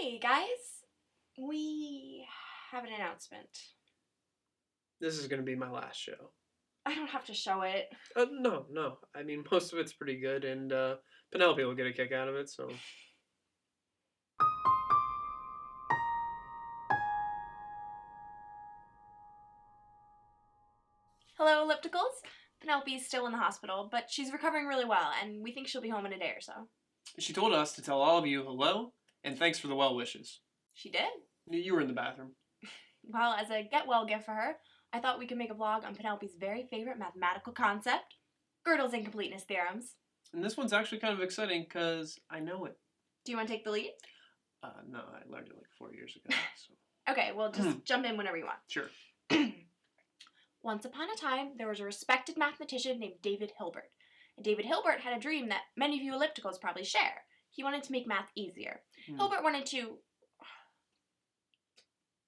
Hey, guys. We have an announcement. This is going to be my last show. I don't have to show it. No. I mean, most of it's pretty good, and Penelope will get a kick out of it, so... Hello, Ellipticals. Penelope's still in the hospital, but she's recovering really well, and we think she'll be home in a day or so. She told us to tell all of you hello, and thanks for the well wishes. She did? You were in the bathroom. Well, as a get-well gift for her, I thought we could make a vlog on Penelope's very favorite mathematical concept, Gödel's incompleteness theorems. And this one's actually kind of exciting, because I know it. Do you want to take the lead? No, I learned it like 4 years ago, so... Okay, well, just jump in whenever you want. Sure. Once upon a time, there was a respected mathematician named David Hilbert. And David Hilbert had a dream that many of you ellipticals probably share. He wanted to make math easier. Hilbert wanted to...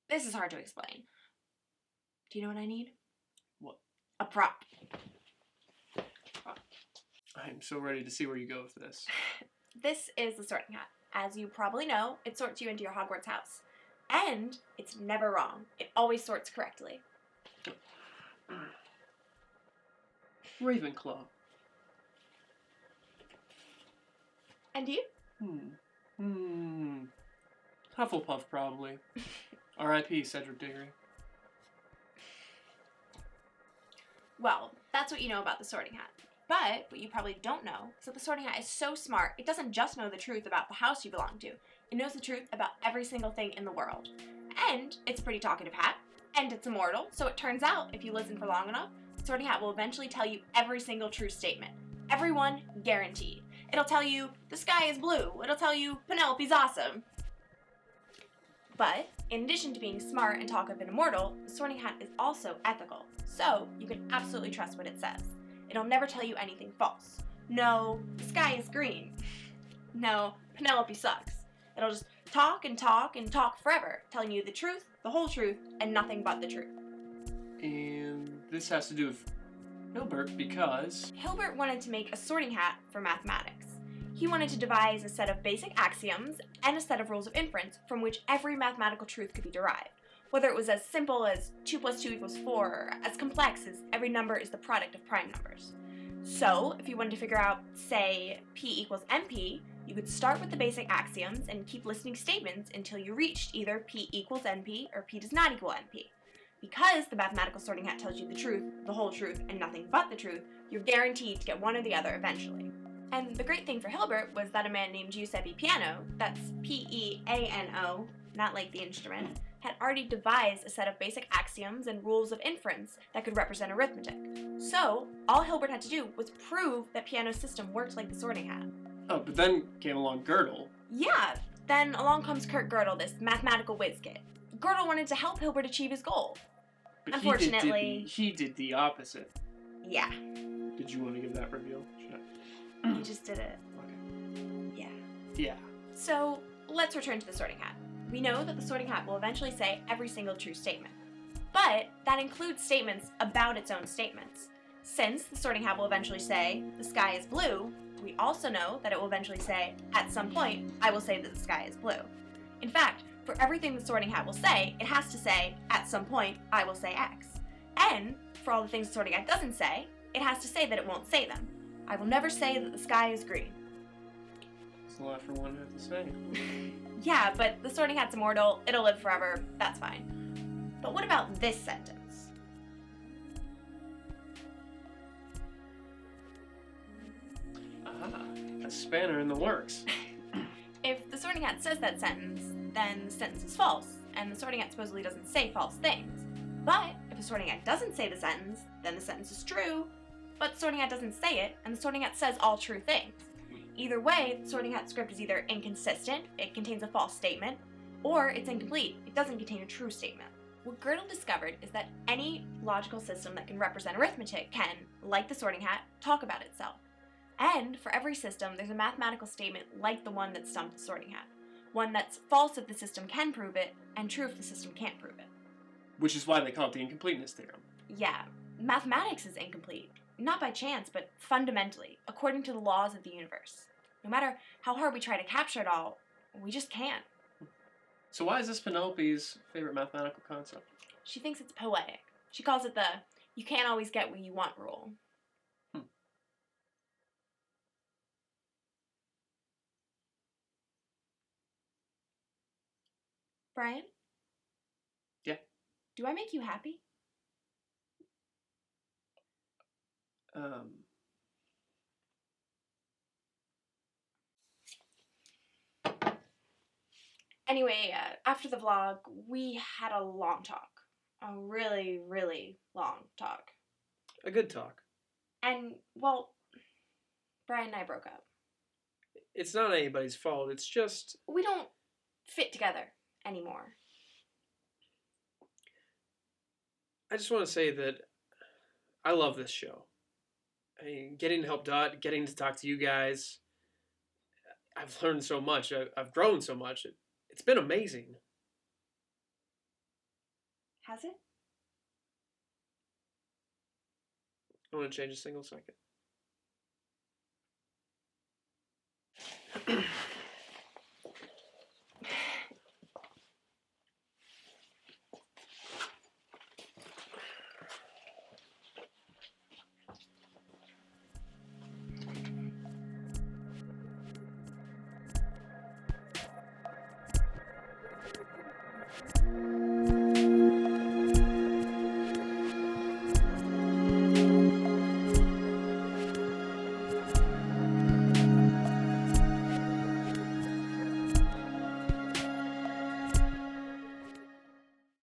This is hard to explain. Do you know what I need? What? A prop. I'm so ready to see where you go with this. This is the sorting hat. As you probably know, it sorts you into your Hogwarts house. And it's never wrong. It always sorts correctly. Ravenclaw. And you? Hufflepuff, probably. R.I.P. Cedric Diggory. Well, that's what you know about the sorting hat. But what you probably don't know is that the sorting hat is so smart, it doesn't just know the truth about the house you belong to. It knows the truth about every single thing in the world. And it's a pretty talkative hat. And it's immortal, so it turns out, if you listen for long enough, the sorting hat will eventually tell you every single true statement. Every one, guaranteed. It'll tell you, the sky is blue. It'll tell you, Penelope's awesome. But, in addition to being smart and talkative and immortal, the sorting hat is also ethical. So, you can absolutely trust what it says. It'll never tell you anything false. No, the sky is green. No, Penelope sucks. It'll just talk and talk and talk forever, telling you the truth, the whole truth, and nothing but the truth. And this has to do with Hilbert because... Hilbert wanted to make a sorting hat for mathematics. He wanted to devise a set of basic axioms and a set of rules of inference from which every mathematical truth could be derived, whether it was as simple as 2 + 2 = 4, or as complex as every number is the product of prime numbers. So, if you wanted to figure out, say, P = NP, you could start with the basic axioms and keep listing statements until you reached either P = NP or P does not equal NP. Because the mathematical sorting hat tells you the truth, the whole truth, and nothing but the truth, you're guaranteed to get one or the other eventually. And the great thing for Hilbert was that a man named Giuseppe Peano, that's P-E-A-N-O, not like the instrument, had already devised a set of basic axioms and rules of inference that could represent arithmetic. So, all Hilbert had to do was prove that Peano's system worked like the sorting hat. Oh, but then came along Gödel. Yeah, then along comes Kurt Gödel, this mathematical whiz kid. Gödel wanted to help Hilbert achieve his goal. But Unfortunately... He did the opposite. Yeah. Did you want to give that reveal? He just did it. Okay. Yeah. Yeah. So, let's return to the sorting hat. We know that the sorting hat will eventually say every single true statement. But that includes statements about its own statements. Since the sorting hat will eventually say, the sky is blue, we also know that it will eventually say, at some point, I will say that the sky is blue. In fact, for everything the sorting hat will say, it has to say, at some point, I will say X. And, for all the things the sorting hat doesn't say, it has to say that it won't say them. I will never say that the sky is green. It's a lot for one to have to say. Yeah, but the sorting hat's immortal, it'll live forever, that's fine. But what about this sentence? Ah, a spanner in the works. If the sorting hat says that sentence, then the sentence is false, and the sorting hat supposedly doesn't say false things. But if the sorting hat doesn't say the sentence, then the sentence is true, but the sorting hat doesn't say it, and the sorting hat says all true things. Either way, the sorting hat script is either inconsistent, it contains a false statement, or it's incomplete, it doesn't contain a true statement. What Gödel discovered is that any logical system that can represent arithmetic can, like the sorting hat, talk about itself. And for every system, there's a mathematical statement like the one that stumped the sorting hat. One that's false if the system can prove it, and true if the system can't prove it. Which is why they call it the incompleteness theorem. Yeah, mathematics is incomplete. Not by chance, but fundamentally, according to the laws of the universe. No matter how hard we try to capture it all, we just can't. So why is this Penelope's favorite mathematical concept? She thinks it's poetic. She calls it the you can't always get what you want rule. Brian? Yeah? Do I make you happy? Anyway, after the vlog, we had a long talk. A really, really long talk. A good talk. And, well, Brian and I broke up. It's not anybody's fault, it's just... We don't fit together anymore. I just want to say that I love this show. I mean, getting to help Dot, getting to talk to you guys, I've learned so much. I've grown so much. It's been amazing. Has it? I want to change a single second.